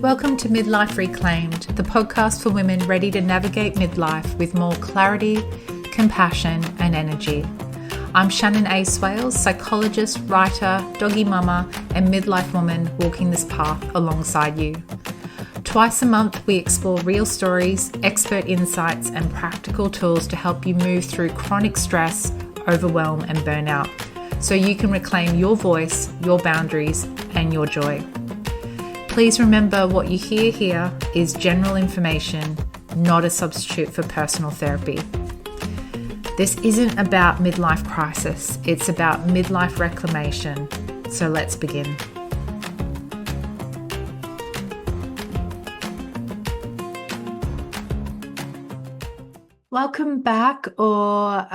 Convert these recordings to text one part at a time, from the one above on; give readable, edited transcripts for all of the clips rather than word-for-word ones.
Welcome to Midlife Reclaimed, the podcast for women ready to navigate midlife with more clarity, compassion, and energy. I'm Shannon A. Swales, psychologist, writer, doggy mama, and midlife woman walking this path alongside you. Twice a month, we explore real stories, expert insights, and practical tools to help you move through chronic stress, overwhelm, and burnout so you can reclaim your voice, your boundaries, and your joy. Please remember what you hear here is general information, not a substitute for personal therapy. This isn't about midlife crisis, it's about midlife reclamation. So let's begin. Welcome back or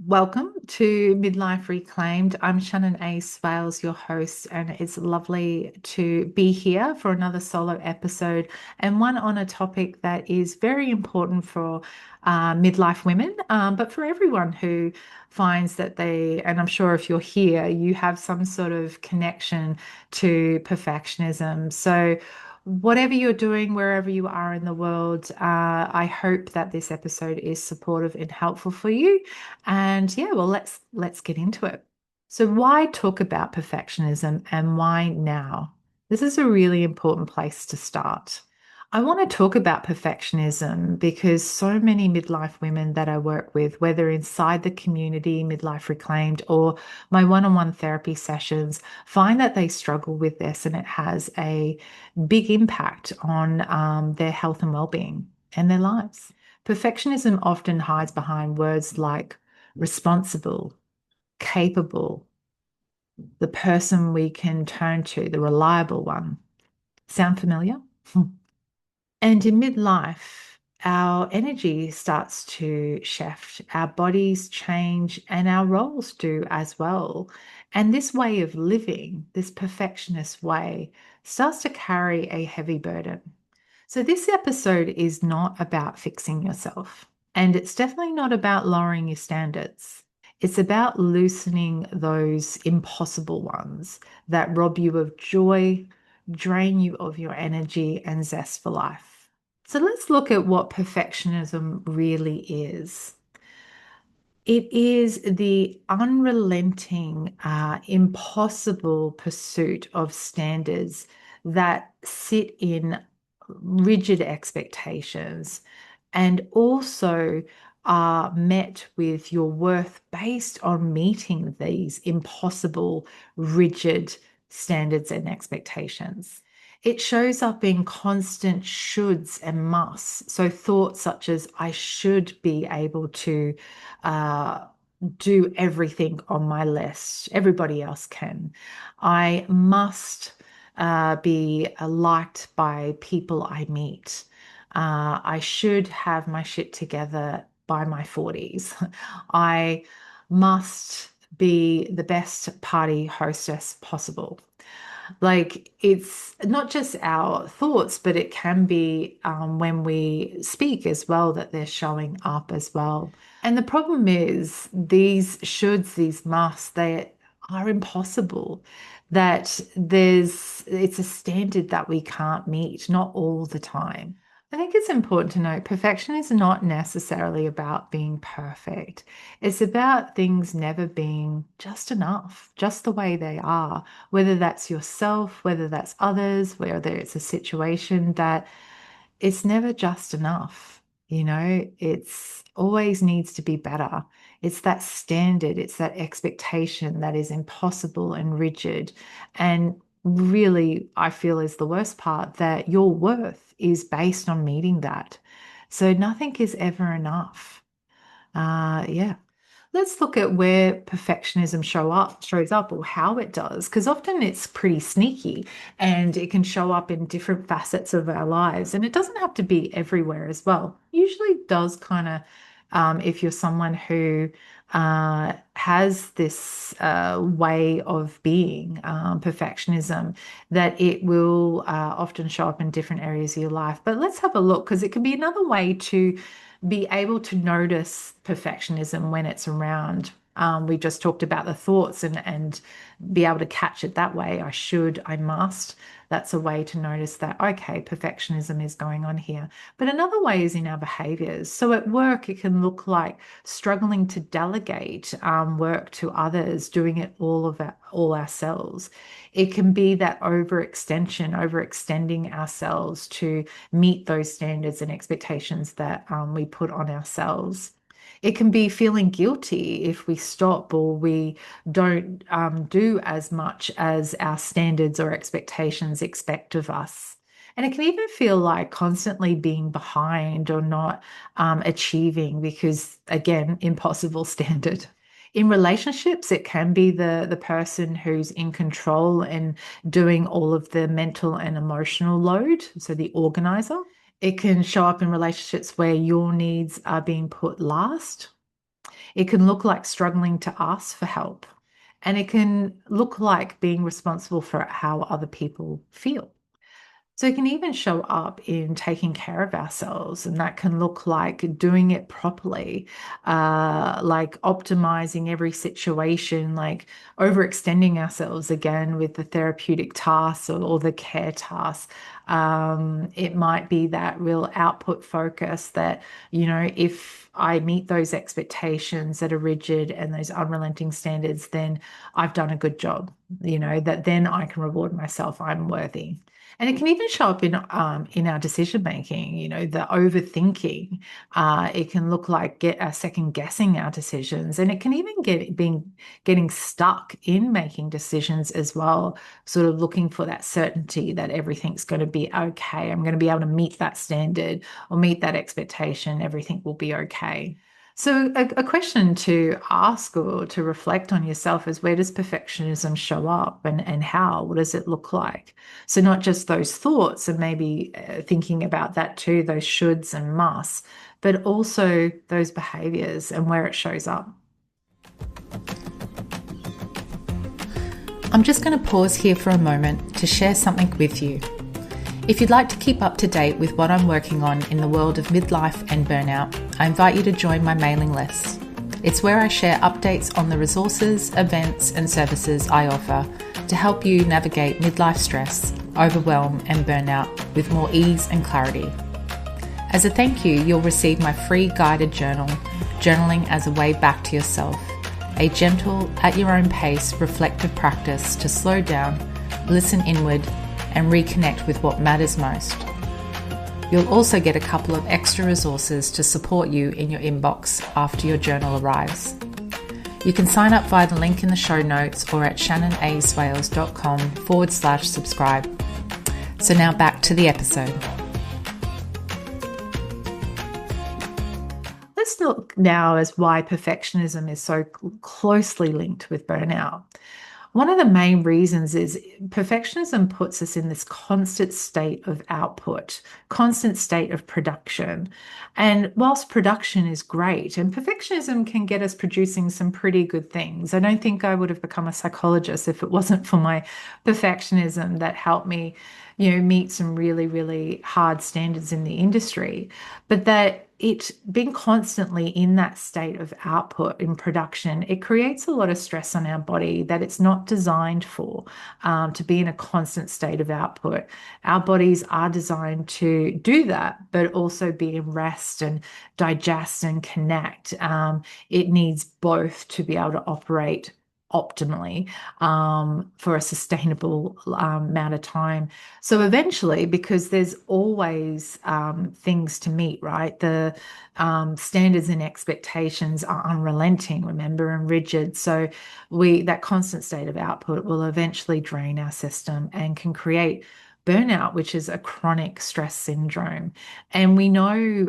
welcome to Midlife Reclaimed. I'm Shannon A. Swales, your host, and it's lovely to be here for another solo episode and one on a topic that is very important for midlife women, but for everyone who finds that and I'm sure if you're here, you have some sort of connection to perfectionism. So whatever you're doing, wherever you are in the world, I hope that this episode is supportive and helpful for you. And yeah, well, let's get into it. So why talk about perfectionism and why now? This is a really important place to start. I want to talk about perfectionism because so many midlife women that I work with, whether inside the community, Midlife Reclaimed, or my one-on-one therapy sessions, find that they struggle with this and it has a big impact on their health and well-being and their lives. Perfectionism often hides behind words like responsible, capable, the person we can turn to, the reliable one. Sound familiar? And in midlife, our energy starts to shift, our bodies change, and our roles do as well. And this way of living, this perfectionist way, starts to carry a heavy burden. So, this episode is not about fixing yourself, and it's definitely not about lowering your standards. It's about loosening those impossible ones that rob you of joy, drain you of your energy and zest for life. So let's look at what perfectionism really is. It is the unrelenting, impossible pursuit of standards that sit in rigid expectations and also are met with your worth based on meeting these impossible, rigid standards and expectations. It shows up in constant shoulds and musts. So thoughts such as, I should be able to do everything on my list. Everybody else can. I must be liked by people I meet. I should have my shit together by my 40s. I must be the best party hostess possible. Like, it's not just our thoughts, but it can be when we speak as well that they're showing up as well. And the problem is these shoulds, these musts, they are impossible. That it's a standard that we can't meet, not all the time. I think it's important to note perfection is not necessarily about being perfect. It's about things never being just enough, just the way they are, whether that's yourself, whether that's others, whether it's a situation that it's never just enough. It's always needs to be better. It's that standard, it's that expectation that is impossible and rigid. And really, I feel is the worst part that your worth is based on meeting that. So nothing is ever enough. Yeah. Let's look at where perfectionism shows up or how it does, because often it's pretty sneaky and it can show up in different facets of our lives. And it doesn't have to be everywhere as well. Usually does kind of, if you're someone who has this way of being, perfectionism, that it will often show up in different areas of your life. But let's have a look, because it can be another way to be able to notice perfectionism when it's around. We just talked about the thoughts and be able to catch it that way. I should, I must. That's a way to notice that, okay, perfectionism is going on here. But another way is in our behaviors. So at work, it can look like struggling to delegate work to others, doing it all ourselves. It can be that overextending ourselves to meet those standards and expectations that we put on ourselves. It can be feeling guilty if we stop or we don't do as much as our standards or expectations expect of us. And it can even feel like constantly being behind or not achieving because, again, impossible standard. In relationships, it can be the person who's in control and doing all of the mental and emotional load, so the organizer. It can show up in relationships where your needs are being put last. It can look like struggling to ask for help. And it can look like being responsible for how other people feel. So it can even show up in taking care of ourselves, and that can look like doing it properly, like optimizing every situation, like overextending ourselves again with the therapeutic tasks or the care tasks. It might be that real output focus that, if I meet those expectations that are rigid and those unrelenting standards, then I've done a good job, that then I can reward myself. I'm worthy. And it can even show up in our decision making, the overthinking. It can look like second guessing our decisions, and it can even getting stuck in making decisions as well, sort of looking for that certainty that everything's going to be okay. I'm going to be able to meet that standard or meet that expectation. Everything will be okay. So, a question to ask or to reflect on yourself is, where does perfectionism show up and how? What does it look like? So, not just those thoughts and maybe thinking about that too, those shoulds and musts, but also those behaviors and where it shows up. I'm just going to pause here for a moment to share something with you. If you'd like to keep up to date with what I'm working on in the world of midlife and burnout, I invite you to join my mailing list. It's where I share updates on the resources, events, and services I offer to help you navigate midlife stress, overwhelm, and burnout with more ease and clarity. As a thank you, you'll receive my free guided journal, Journaling as a Way Back to Yourself, a gentle, at your own pace, reflective practice to slow down, listen inward, and reconnect with what matters most. You'll also get a couple of extra resources to support you in your inbox after your journal arrives. You can sign up via the link in the show notes or at shannonaswales.com/subscribe. So now back to the episode. Let's look now as why perfectionism is so closely linked with burnout. One of the main reasons is perfectionism puts us in this constant state of output, constant state of production. And whilst production is great, and perfectionism can get us producing some pretty good things, I don't think I would have become a psychologist if it wasn't for my perfectionism that helped me, meet some really, really hard standards in the industry. But that it being constantly in that state of output in production, it creates a lot of stress on our body that it's not designed for, to be in a constant state of output. Our bodies are designed to do that, but also be in rest and digest and connect. It needs both to be able to operate optimally for a sustainable amount of time. So eventually, because there's always things to meet, right? The standards and expectations are unrelenting, remember, and rigid. So that constant state of output will eventually drain our system and can create burnout, which is a chronic stress syndrome. And we know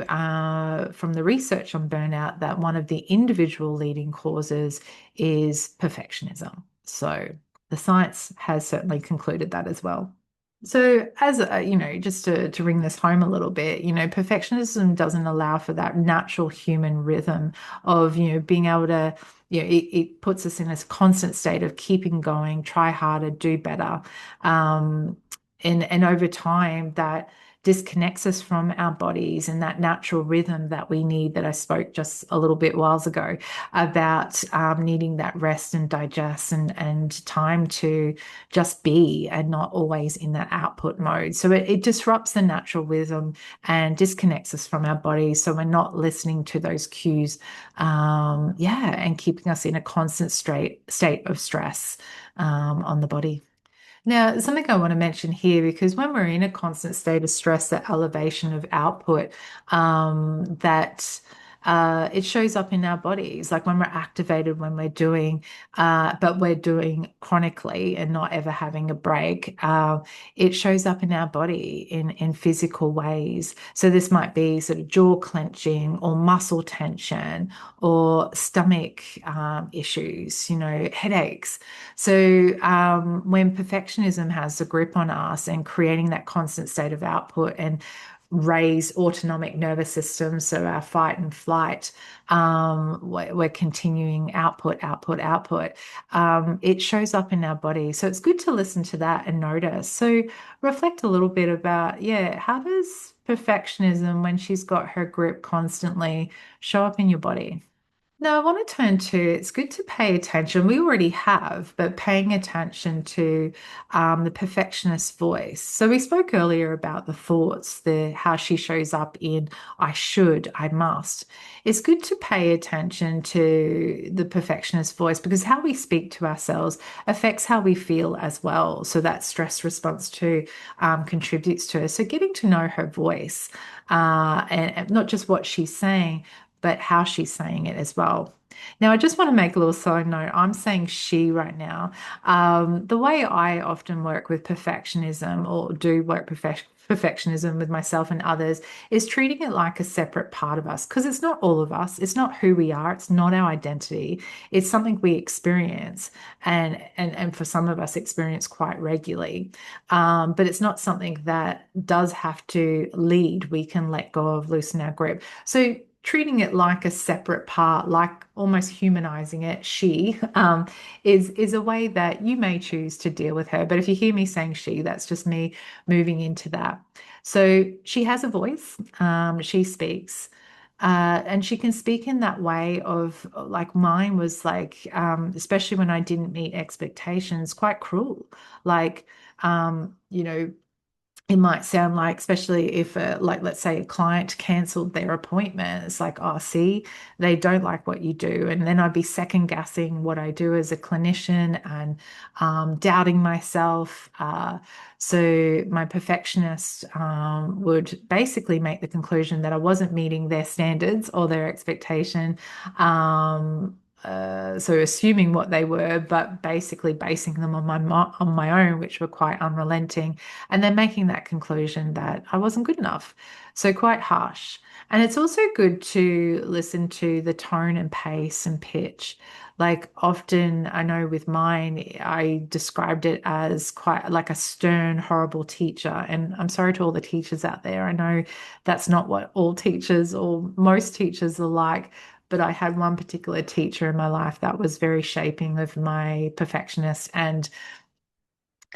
from the research on burnout that one of the individual leading causes is perfectionism. So the science has certainly concluded that as well. So as just to bring this home a little bit, perfectionism doesn't allow for that natural human rhythm of, being able to, it puts us in a constant state of keeping going, try harder, do better. And over time that disconnects us from our bodies and that natural rhythm that we need, that I spoke just a little bit whiles ago about needing that rest and digest and time to just be and not always in that output mode. So it disrupts the natural rhythm and disconnects us from our bodies. So we're not listening to those cues, yeah, and keeping us in a constant state of stress on the body. Now, something I want to mention here, because when we're in a constant state of stress, that elevation of output, that it shows up in our bodies, like when we're activated, when we're doing, but we're doing chronically and not ever having a break. It shows up in our body in physical ways. So this might be sort of jaw clenching or muscle tension or stomach issues, headaches. So when perfectionism has a grip on us and creating that constant state of output and raise autonomic nervous system, so our fight and flight, we're continuing output, output, output. It shows up in our body. So it's good to listen to that and notice. So reflect a little bit about, yeah, how does perfectionism, when she's got her grip constantly, show up in your body? No, I want to turn to, it's good to pay attention. We already have, but paying attention to the perfectionist voice. So we spoke earlier about the thoughts, the how she shows up in I should, I must. It's good to pay attention to the perfectionist voice, because how we speak to ourselves affects how we feel as well. So that stress response too contributes to it. So getting to know her voice, and not just what she's saying, but how she's saying it as well. Now, I just want to make a little side note. I'm saying she right now. The way I often work with perfectionism, or do work perfectionism with myself and others, is treating it like a separate part of us, because it's not all of us. It's not who we are. It's not our identity. It's something we experience, and for some of us experience quite regularly. But it's not something that does have to lead. We can let go of, loosen our grip. So treating it like a separate part, like almost humanizing it, she, is a way that you may choose to deal with her. But if you hear me saying she, that's just me moving into that. So she has a voice, she speaks. And she can speak in that way of, like, mine was like, especially when I didn't meet expectations, quite cruel. Like, it might sound like, especially if, like, let's say a client canceled their appointment, it's like, oh, see, they don't like what you do. And then I'd be second guessing what I do as a clinician and doubting myself. So my perfectionist would basically make the conclusion that I wasn't meeting their standards or their expectation. So assuming what they were, but basically basing them on my own, which were quite unrelenting, and then making that conclusion that I wasn't good enough. So quite harsh. And it's also good to listen to the tone and pace and pitch. Like, often, I know with mine, I described it as quite like a stern, horrible teacher. And I'm sorry to all the teachers out there. I know that's not what all teachers or most teachers are like. But I had one particular teacher in my life that was very shaping of my perfectionist, and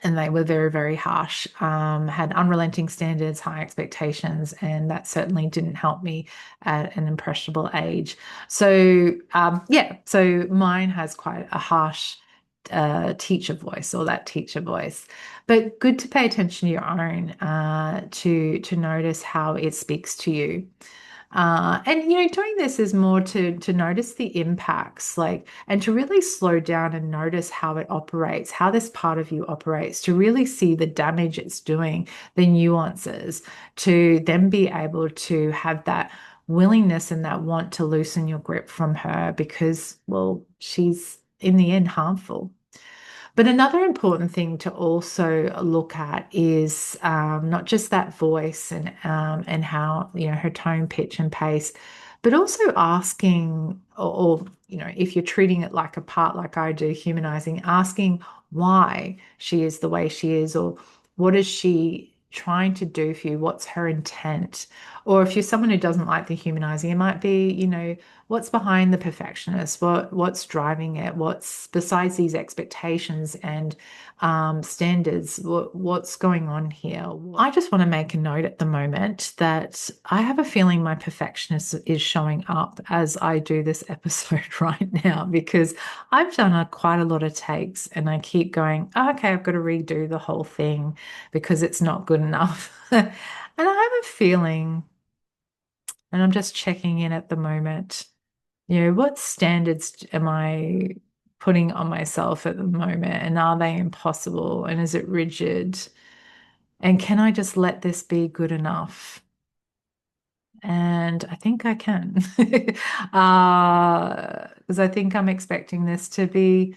they were very, very harsh, had unrelenting standards, high expectations, and that certainly didn't help me at an impressionable age. So, yeah, so mine has quite a harsh teacher voice, or that teacher voice. But good to pay attention to your own, to notice how it speaks to you. And doing this is more to notice the impacts, like, and to really slow down and notice how it operates, how this part of you operates, to really see the damage it's doing, the nuances, to then be able to have that willingness and that want to loosen your grip from her, because, well, she's in the end harmful. But another important thing to also look at is, not just that voice and how, her tone, pitch, and pace, but also asking, or if you're treating it like a part, like I do, humanizing, asking why she is the way she is, or what is she trying to do for you? What's her intent? Or if you're someone who doesn't like the humanizing, it might be, what's behind the perfectionist? What's driving it? What's besides these expectations and standards? What's going on here? I just want to make a note at the moment that I have a feeling my perfectionist is showing up as I do this episode right now because I've done quite a lot of takes and I keep going, oh, okay, I've got to redo the whole thing because it's not good enough. And I have a feeling, and I'm just checking in at the moment, what standards am I putting on myself at the moment? And are they impossible? And is it rigid? And can I just let this be good enough? And I think I can. Because I think I'm expecting this to be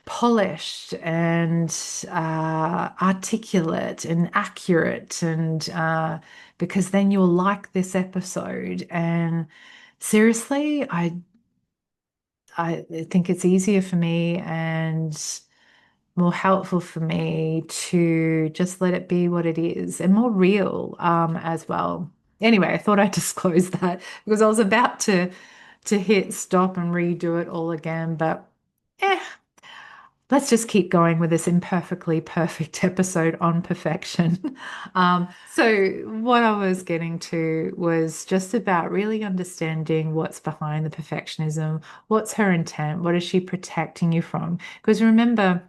polished and articulate and accurate, and because then you'll like this episode. And seriously, I think it's easier for me and more helpful for me to just let it be what it is and more real as well. Anyway, I thought I'd disclose that because I was about to hit stop and redo it all again, but eh, let's just keep going with this imperfectly perfect episode on perfection. So, what I was getting to was just about really understanding what's behind the perfectionism. What's her intent? What is she protecting you from? Because remember,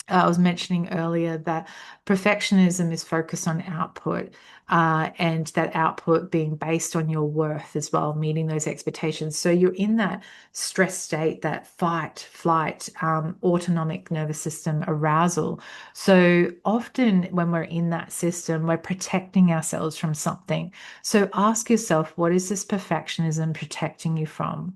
I was mentioning earlier that perfectionism is focused on output, and that output being based on your worth as well, meeting those expectations. So you're in that stress state, that fight, flight, autonomic nervous system arousal. So often when we're in that system, we're protecting ourselves from something. So ask yourself, what is this perfectionism protecting you from?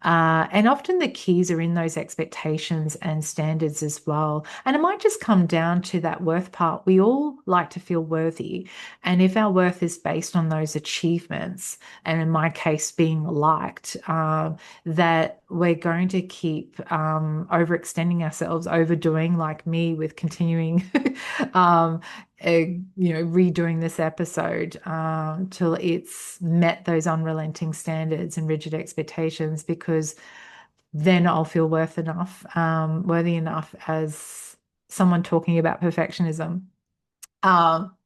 And often the keys are in those expectations and standards as well. And it might just come down to that worth part. We all like to feel worthy. And if our worth is based on those achievements, and in my case, being liked, that we're going to keep overextending ourselves, overdoing, like me with continuing um, redoing this episode till it's met those unrelenting standards and rigid expectations, because then I'll feel worthy enough as someone talking about perfectionism.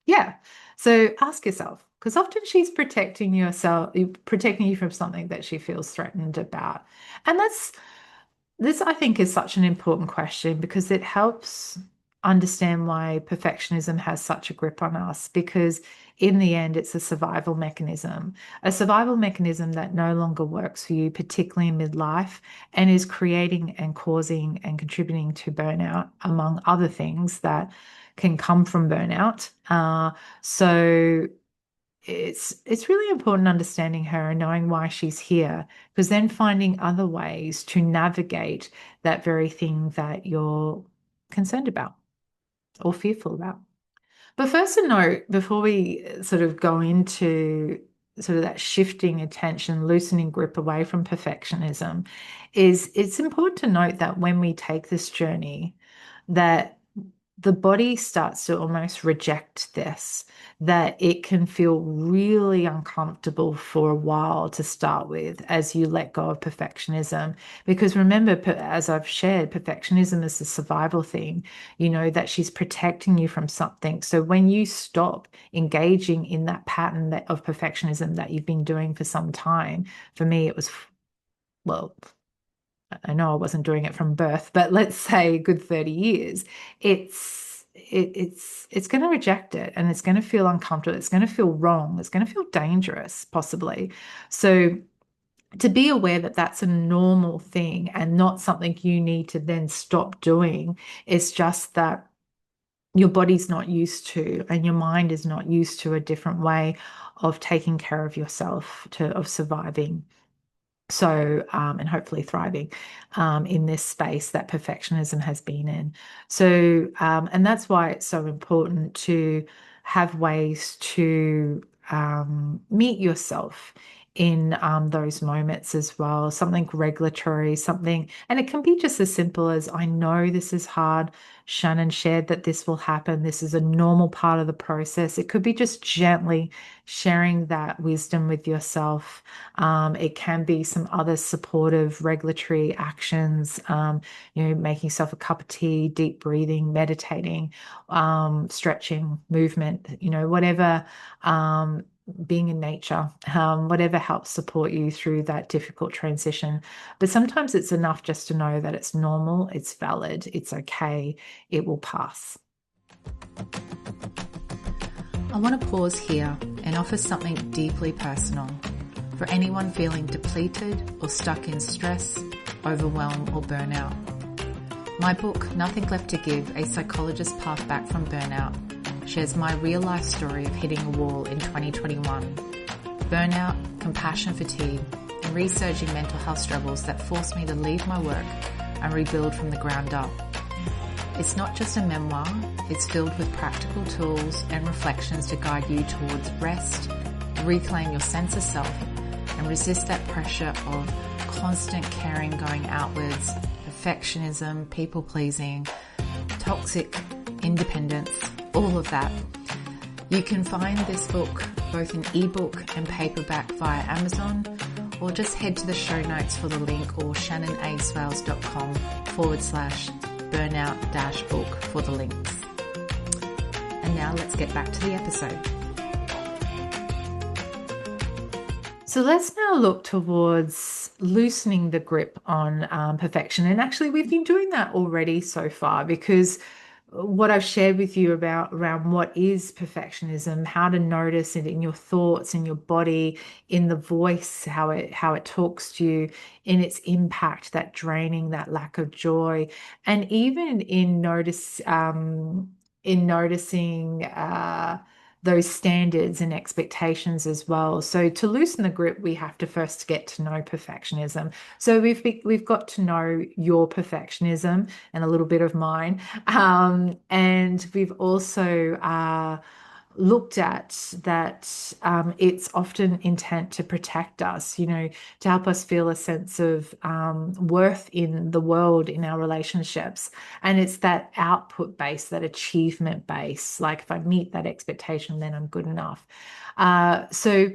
Yeah. So ask yourself, because often she's protecting you from something that she feels threatened about. And this, I think, is such an important question because it helps understand why perfectionism has such a grip on us. Because in the end, it's a survival mechanism that no longer works for you, particularly in midlife, and is creating and causing and contributing to burnout, among other things that can come from burnout. So it's really important understanding her and knowing why she's here, because then finding other ways to navigate that very thing that you're concerned about or fearful about. But first, a note before we sort of go into sort of that shifting attention, loosening grip away from perfectionism, is it's important to note that when we take this journey, that the body starts to almost reject this, that it can feel really uncomfortable for a while to start with as you let go of perfectionism. Because remember, as I've shared, perfectionism is a survival thing, that she's protecting you from something. So when you stop engaging in that pattern of perfectionism that you've been doing for some time, for me, it was, well, I know I wasn't doing it from birth, but let's say a good 30 years, it's going to reject it, and it's going to feel uncomfortable. It's going to feel wrong. It's going to feel dangerous, possibly. So to be aware that that's a normal thing and not something you need to then stop doing, is just that your body's not used to and your mind is not used to a different way of taking care of yourself, of surviving. So, and hopefully thriving in this space that perfectionism has been in. So, and that's why it's so important to have ways to meet yourself in those moments as well, something regulatory, something, and it can be just as simple as, I know this is hard. Shannon shared that this will happen. This is a normal part of the process. It could be just gently sharing that wisdom with yourself. It can be some other supportive regulatory actions, making yourself a cup of tea, deep breathing, meditating, stretching, movement, whatever, being in nature, whatever helps support you through that difficult transition. But sometimes it's enough just to know that it's normal, it's valid, it's okay, it will pass. I want to pause here and offer something deeply personal for anyone feeling depleted or stuck in stress, overwhelm, or burnout. My book, Nothing Left to Give, A Psychologist's Path Back from Burnout, shares my real-life story of hitting a wall in 2021. Burnout, compassion fatigue, and resurging mental health struggles that forced me to leave my work and rebuild from the ground up. It's not just a memoir, it's filled with practical tools and reflections to guide you towards rest, reclaim your sense of self, and resist that pressure of constant caring going outwards, perfectionism, people-pleasing, toxic independence, all of that. You can find this book both in ebook and paperback via Amazon, or just head to the show notes for the link, or shannonaswales.com/burnout-book for the links. And now let's get back to the episode. So let's now look towards loosening the grip on perfection. And actually, we've been doing that already so far, because what I've shared with you around what is perfectionism, how to notice it in your thoughts, in your body, in the voice, how it talks to you, in its impact, that draining, that lack of joy, and even in noticing those standards and expectations as well. So to loosen the grip, we have to first get to know perfectionism. So we've got to know your perfectionism and a little bit of mine. And we've also looked at that it's often intent to protect us, to help us feel a sense of worth in the world, in our relationships. And it's that output base, that achievement base. Like, if I meet that expectation, then I'm good enough. So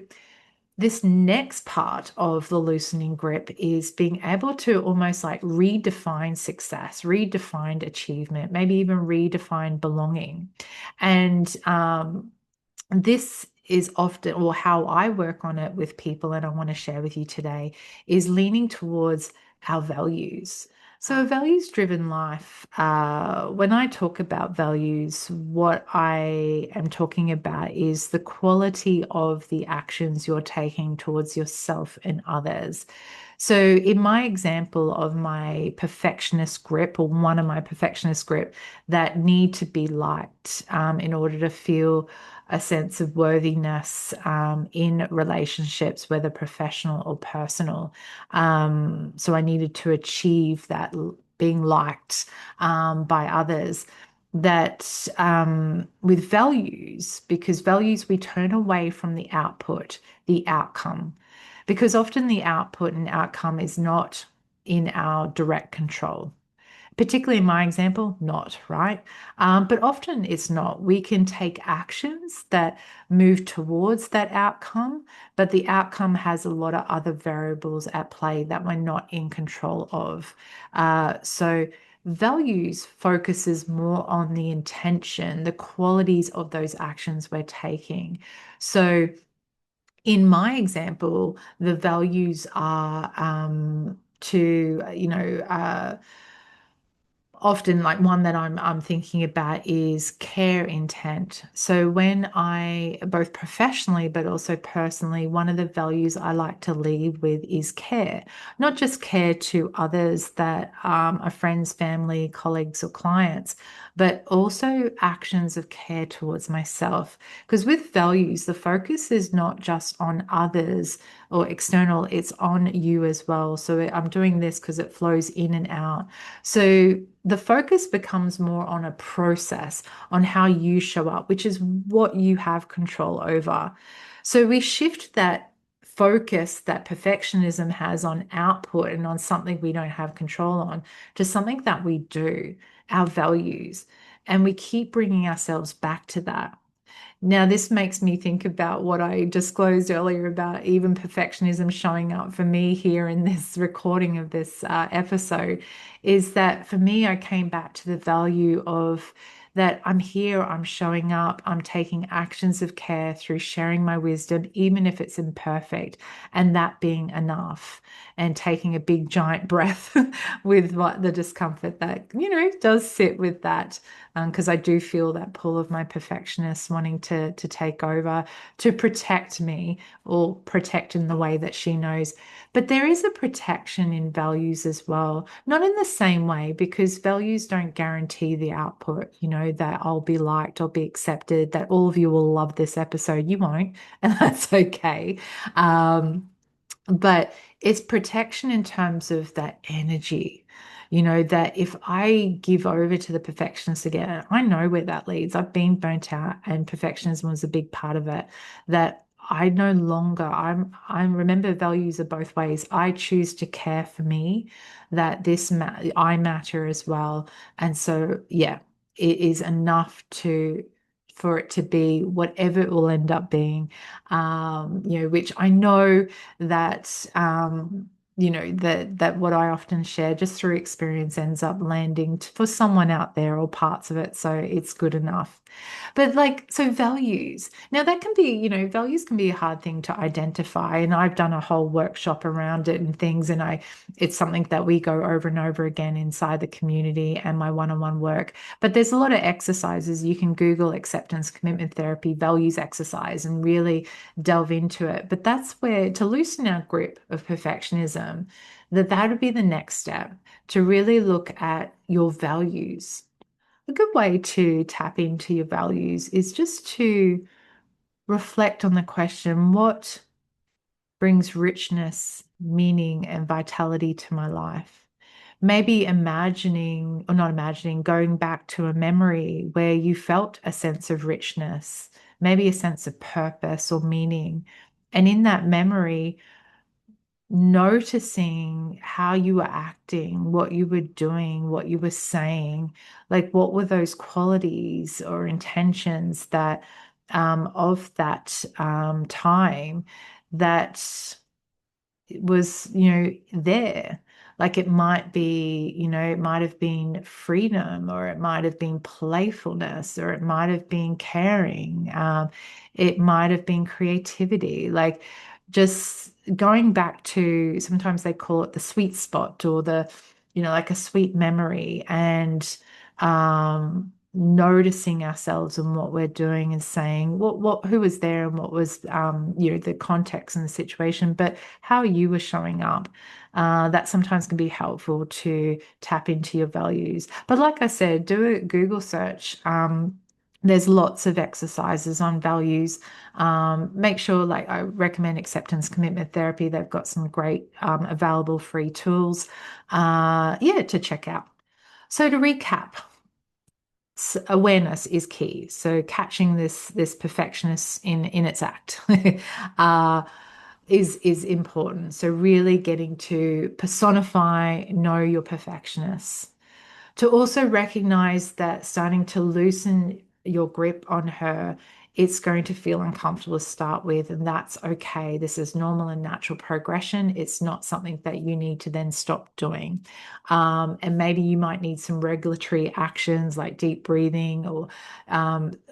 this next part of the loosening grip is being able to almost like redefine success, redefine achievement, maybe even redefine belonging. And this is often, or how I work on it with people, and I want to share with you today, is leaning towards our values. So, a values-driven life, when I talk about values, what I am talking about is the quality of the actions you're taking towards yourself and others. So, in my example of my perfectionist grip, or one of my perfectionist grip, that need to be liked in order to feel a sense of worthiness in relationships, whether professional or personal. So I needed to achieve that being liked by others. That with values, because values, we turn away from the output, the outcome, because often the output and outcome is not in our direct control. Particularly in my example, not, right? But often it's not. We can take actions that move towards that outcome, but the outcome has a lot of other variables at play that we're not in control of. So values focuses more on the intention, the qualities of those actions we're taking. So in my example, the values are to, often, like, one that I'm thinking about is care intent. So when I, both professionally but also personally, one of the values I like to lead with is care. Not just care to others that are friends, family, colleagues, or clients, but also actions of care towards myself. Because with values, the focus is not just on others or external, it's on you as well. So I'm doing this because it flows in and out. So the focus becomes more on a process, on how you show up, which is what you have control over. So we shift that focus that perfectionism has on output and on something we don't have control on to something that we do, our values. And we keep bringing ourselves back to that. Now, this makes me think about what I disclosed earlier about even perfectionism showing up for me here in this recording of this episode. Is that for me, I came back to the value of that I'm here, I'm showing up, I'm taking actions of care through sharing my wisdom, even if it's imperfect, and that being enough, and taking a big giant breath with what the discomfort that, does sit with that because I do feel that pull of my perfectionist wanting to take over, to protect me or protect in the way that she knows. But there is a protection in values as well, not in the same way because values don't guarantee the output, that I'll be liked, I'll be accepted, that all of you will love this episode. You won't, and that's okay. Um, but it's protection in terms of that energy, that if I give over to the perfectionist again, I know where that leads. I've been burnt out, and perfectionism was a big part of it. That I no longer, I remember values are both ways. I choose to care for me, that I matter as well. And so, yeah, it is enough for it to be whatever it will end up being, which I know that that what I often share just through experience ends up landing for someone out there or parts of it, so it's good enough. But like, so values, now that can be, values can be a hard thing to identify, and I've done a whole workshop around it and things, and it's something that we go over and over again inside the community and my one-on-one work. But there's a lot of exercises you can Google: acceptance commitment therapy values exercise, and really delve into it. But that's where to loosen our grip of perfectionism, that would be the next step, to really look at your values. A good way to tap into your values is just to reflect on the question, what brings richness, meaning, and vitality to my life? Maybe imagining, or not imagining, going back to a memory where you felt a sense of richness, maybe a sense of purpose or meaning. And in that memory, noticing how you were acting, what you were doing, what you were saying, like what were those qualities or intentions that of that time that was, there. Like it might be, it might have been freedom, or it might have been playfulness, or it might have been caring. It might have been creativity. Like just going back to, sometimes they call it the sweet spot, or like a sweet memory, and noticing ourselves and what we're doing and saying who was there and what was the context and the situation, but how you were showing up. That sometimes can be helpful to tap into your values. But like I said, do a Google search. There's lots of exercises on values. Make sure, like I recommend acceptance commitment therapy. They've got some great available free tools, to check out. So to recap, awareness is key. So catching this perfectionist in its act uh, is important. So really getting to personify, know your perfectionist, to also recognize that starting to loosen your grip on her, it's going to feel uncomfortable to start with, and that's okay. This is normal and natural progression. It's not something that you need to then stop doing. And maybe you might need some regulatory actions like deep breathing, or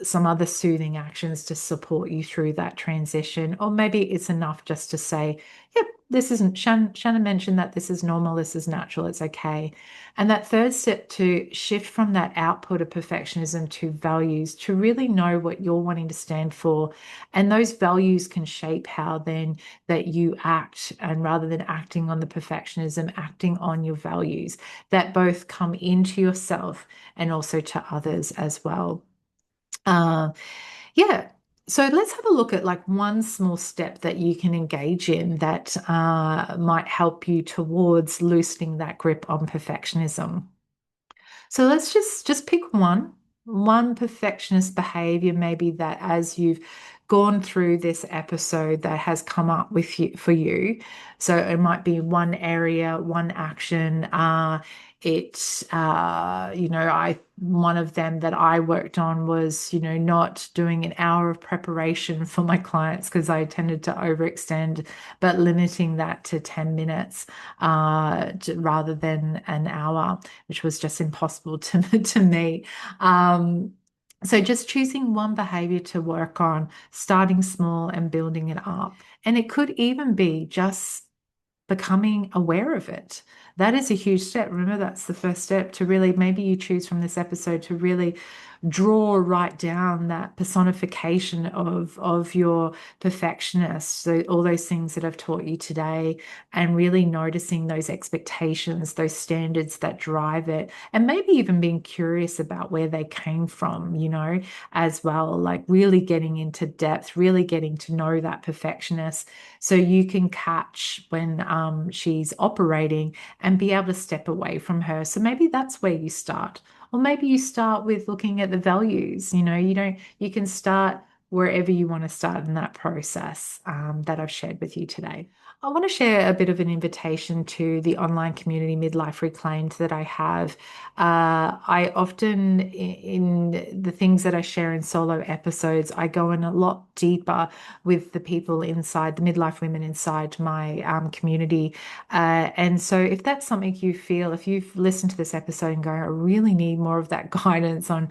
some other soothing actions to support you through that transition. Or maybe it's enough just to say, yep, this isn't, Shannon mentioned that this is normal, this is natural, it's okay. And that third step, to shift from that output of perfectionism to values, to really know what you're wanting to stand for. And those values can shape how then that you act, and rather than acting on the perfectionism, acting on your values that both come into yourself and also to others as well. Uh, yeah. So let's have a look at like one small step that you can engage in that might help you towards loosening that grip on perfectionism. So let's just pick one perfectionist behavior, maybe that as you've gone through this episode that has come up with you for you. So it might be one area, one action. One of them that I worked on was, not doing an hour of preparation for my clients because I tended to overextend, but limiting that to 10 minutes rather than an hour, which was just impossible to me. So just choosing one behavior to work on, starting small and building it up. And it could even be just becoming aware of it. That is a huge step. Remember, that's the first step to really, maybe you choose from this episode to really write down that personification of your perfectionist. So all those things that I've taught you today, and really noticing those expectations, those standards that drive it, and maybe even being curious about where they came from, as well, like really getting into depth, really getting to know that perfectionist so you can catch when she's operating and be able to step away from her. So maybe that's where you start. Or maybe you start with looking at the values. You can start wherever you want to start in that process that I've shared with you today. I want to share a bit of an invitation to the online community Midlife Reclaimed that I have. I often, in the things that I share in solo episodes, I go in a lot deeper with the people inside, the midlife women inside my community. And so if that's something you feel, if you've listened to this episode and go, I really need more of that guidance on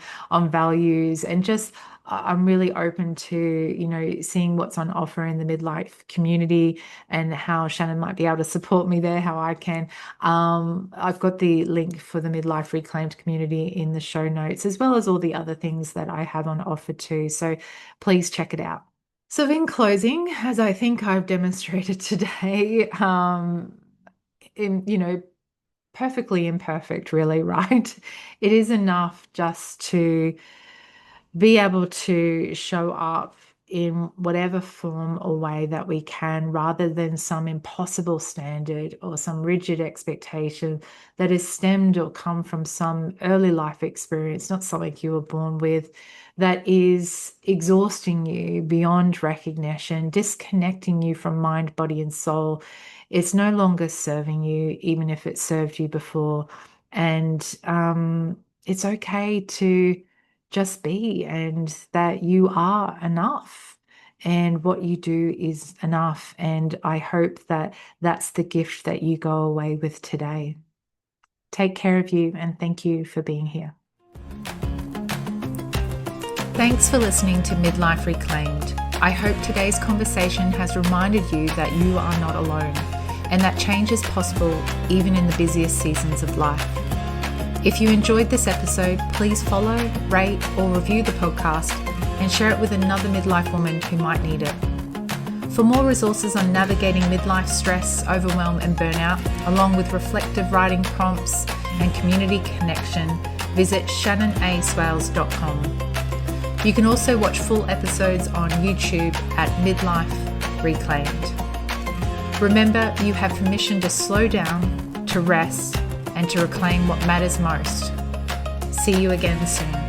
values, and just I'm really open to, seeing what's on offer in the midlife community and how Shannon might be able to support me there, how I can. I've got the link for the Midlife Reclaimed community in the show notes, as well as all the other things that I have on offer too. So please check it out. So in closing, as I think I've demonstrated today, perfectly imperfect, really, right? It is enough just to be able to show up in whatever form or way that we can, rather than some impossible standard or some rigid expectation that is stemmed or come from some early life experience, not something you were born with, that is exhausting you beyond recognition, disconnecting you from mind, body, and soul. It's no longer serving you, even if it served you before. And it's okay to just be, and that you are enough and what you do is enough. And I hope that that's the gift that you go away with today. Take care of you, and thank you for being here. Thanks for listening to Midlife Reclaimed. I hope today's conversation has reminded you that you are not alone and that change is possible even in the busiest seasons of life. If you enjoyed this episode, please follow, rate, or review the podcast and share it with another midlife woman who might need it. For more resources on navigating midlife stress, overwhelm, and burnout, along with reflective writing prompts and community connection, visit shannonaswales.com. You can also watch full episodes on YouTube at Midlife Reclaimed. Remember, you have permission to slow down, to rest, and to reclaim what matters most. See you again soon.